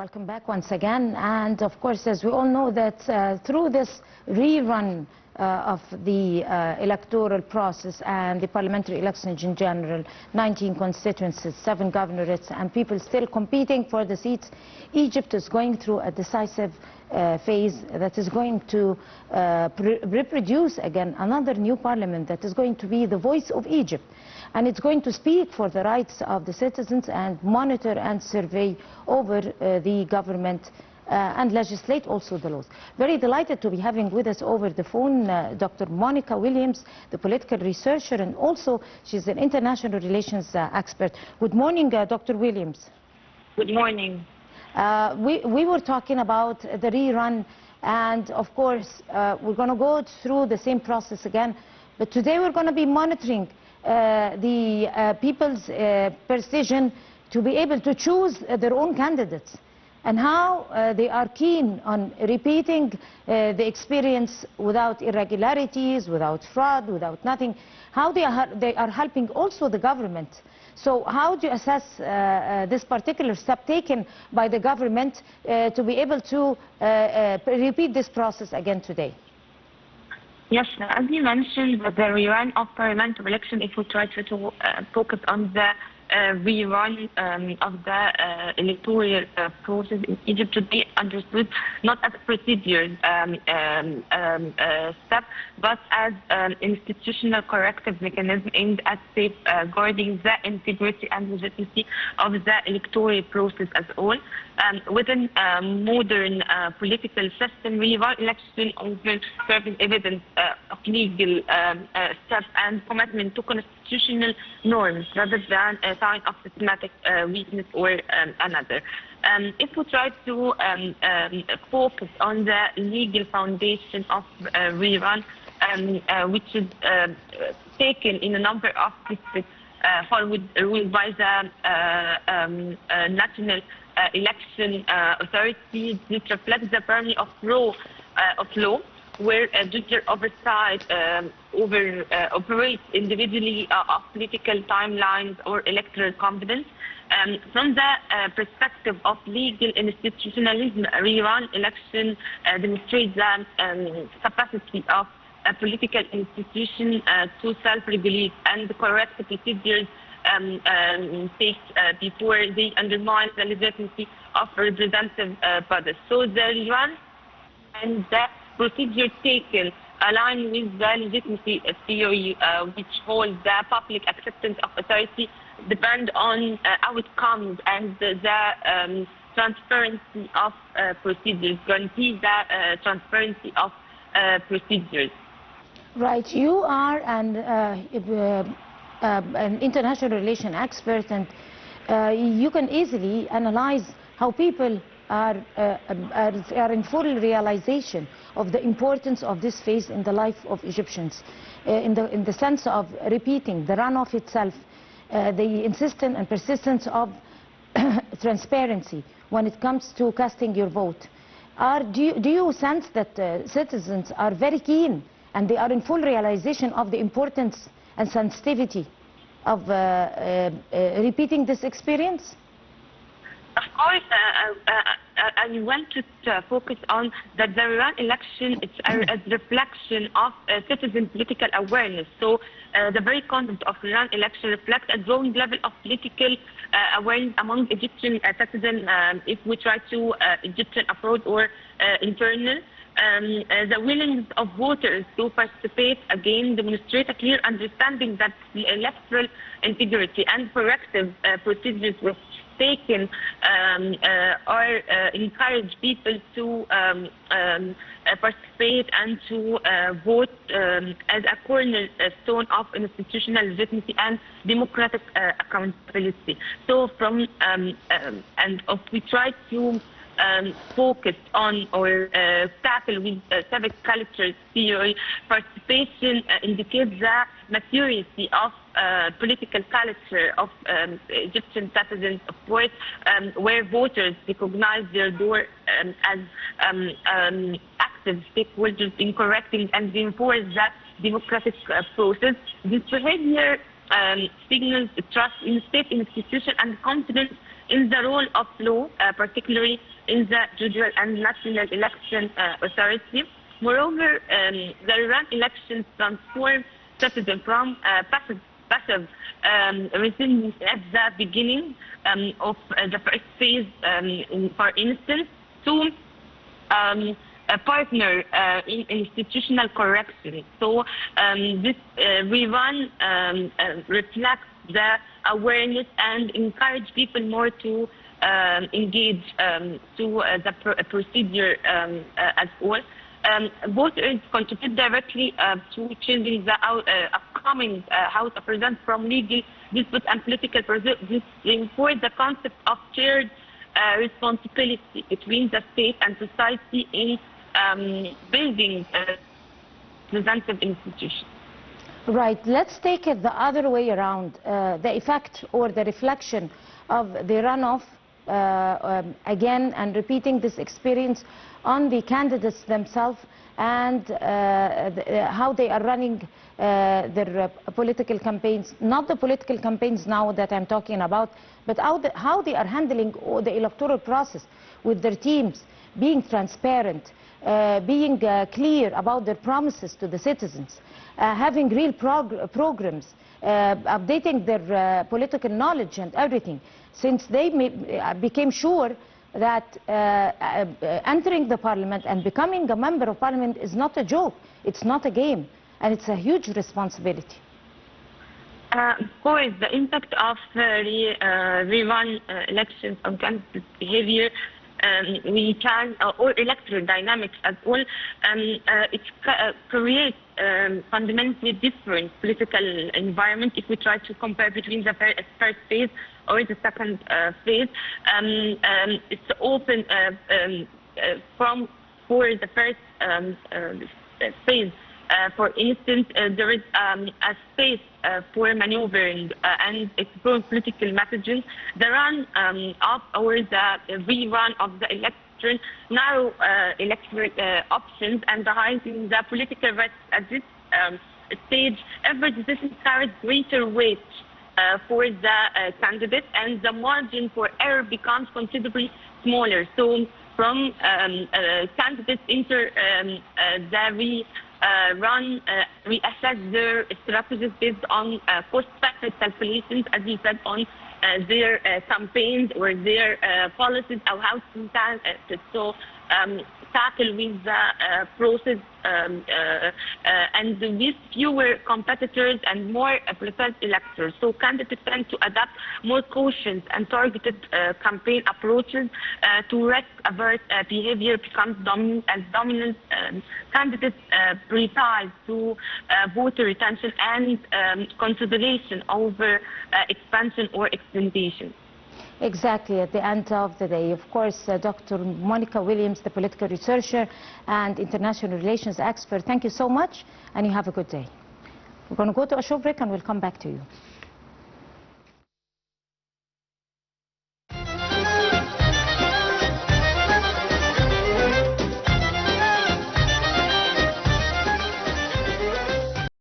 Welcome back once again. And of course, as we all know that through this rerun of the electoral process and the parliamentary elections in general, 19 constituencies, 7 governorates, and people still competing for the seats, Egypt is going through a decisive phase that is going to reproduce again another new parliament that is going to be the voice of Egypt. And it's going to speak for the rights of the citizens and monitor and survey over the government and legislate also the laws. Very delighted to be having with us over the phone Dr. Monica Williams, the political researcher, and also she's an international relations expert. Good morning, Dr. Williams. Good morning. We were talking about the rerun, and of course we're going to go through the same process again, but today we're going to be monitoring the people's precision to be able to choose their own candidates, and how they are keen on repeating the experience without irregularities, without fraud, without nothing, how they are helping also the government. So how do you assess this particular step taken by the government to be able to repeat this process again today? Yes, as you mentioned, the rerun of parliamentary election, if we try to focus on the rerun of the electoral process in Egypt, should be understood not as a procedure step, but as an institutional corrective mechanism aimed at safeguarding the integrity and legitimacy of the electoral process as a whole. Within modern political system, rerun election often serves evidence of legal steps and commitment to constitutional norms rather than a sign of systematic weakness or another. If we try to focus on the legal foundation of rerun, which is taken in a number of districts followed rules by the National Election Authority, this reflects the primary of law, where judicial oversight operates individually of political timelines or electoral competence. From the perspective of legal institutionalism, rerun election demonstrates the capacity of a political institution to self-regulate and correct the procedures take before they undermine the legitimacy of representative bodies. So the rerun and the procedure taken align with the legitimacy theory, which holds the public acceptance of authority depend on outcomes, and the transparency of procedures, guarantees the transparency of procedures. Right. You are an international relation expert, and you can easily analyze how people are in full realization of the importance of this phase in the life of Egyptians, in the sense of repeating the runoff itself, the insistence and persistence of transparency when it comes to casting your vote. Do you sense that citizens are very keen and they are in full realization of the importance and sensitivity of repeating this experience? Of course, I want to focus on that the rerun election is a reflection of citizen political awareness. So the very content of rerun election reflects a growing level of political awareness among Egyptian citizens, if we try to Egyptian abroad or internal. The willingness of voters to participate again demonstrate a clear understanding that the electoral integrity and corrective procedures were taken or encourage people to participate and to vote as a cornerstone of institutional legitimacy and democratic accountability. So from and if we try to focus on or tackle with civic culture theory, participation indicates the maturity of political culture of Egyptian citizens, of course, where voters recognize their role as active stakeholders in correcting and reinforce that democratic process. This behavior signals trust in state institutions and confidence in the role of law, particularly in the Judicial and National Election Authority. Moreover, the Iran elections transform citizens from passive resistance at the beginning of the first phase, for instance, to a partner in institutional correction. So this rerun reflects the awareness and encourage people more to engage to the procedure as well. Voters contribute directly to changing the upcoming House of Representatives from legal disputes and political process. This reinforces the concept of shared responsibility between the state and society in building representative institutions. Right. Let's take it the other way around. The effect or the reflection of the runoff, again, and repeating this experience on the candidates themselves and how they are running their political campaigns. Not the political campaigns now that I'm talking about, but how they are handling the electoral process with their teams, being transparent, being clear about their promises to the citizens, having real programs, updating their political knowledge and everything, since they became sure that entering the parliament and becoming a member of parliament is not a joke, it's not a game, and it's a huge responsibility. Of course, the impact of rerun elections on candidate behavior, we can, or electoral dynamics as well, it creates fundamentally different political environment if we try to compare between the first phase or the second phase. It's open for the first phase. For instance, there is a space for maneuvering and exploring political messages. The run of or the rerun of the election, narrow electoral options, and the heighten the political risk at this stage. Every decision carries greater weight for the candidate, and the margin for error becomes considerably smaller. So, from candidates enter the reassess their strategies based on cost-benefit calculations, as you said, on their campaigns or their policies, or how to tackle with the process, and with fewer competitors and more prepared electors. So candidates tend to adapt more cautious and targeted campaign approaches to risk-averse behavior becomes dominant, as dominant candidates prioritize to voter retention and consideration over expansion or extendation. Exactly, at the end of the day. Of course, Dr. Monica Williams, the political researcher and international relations expert, thank you so much, and you have a good day. We're going to go to a short break and we'll come back to you.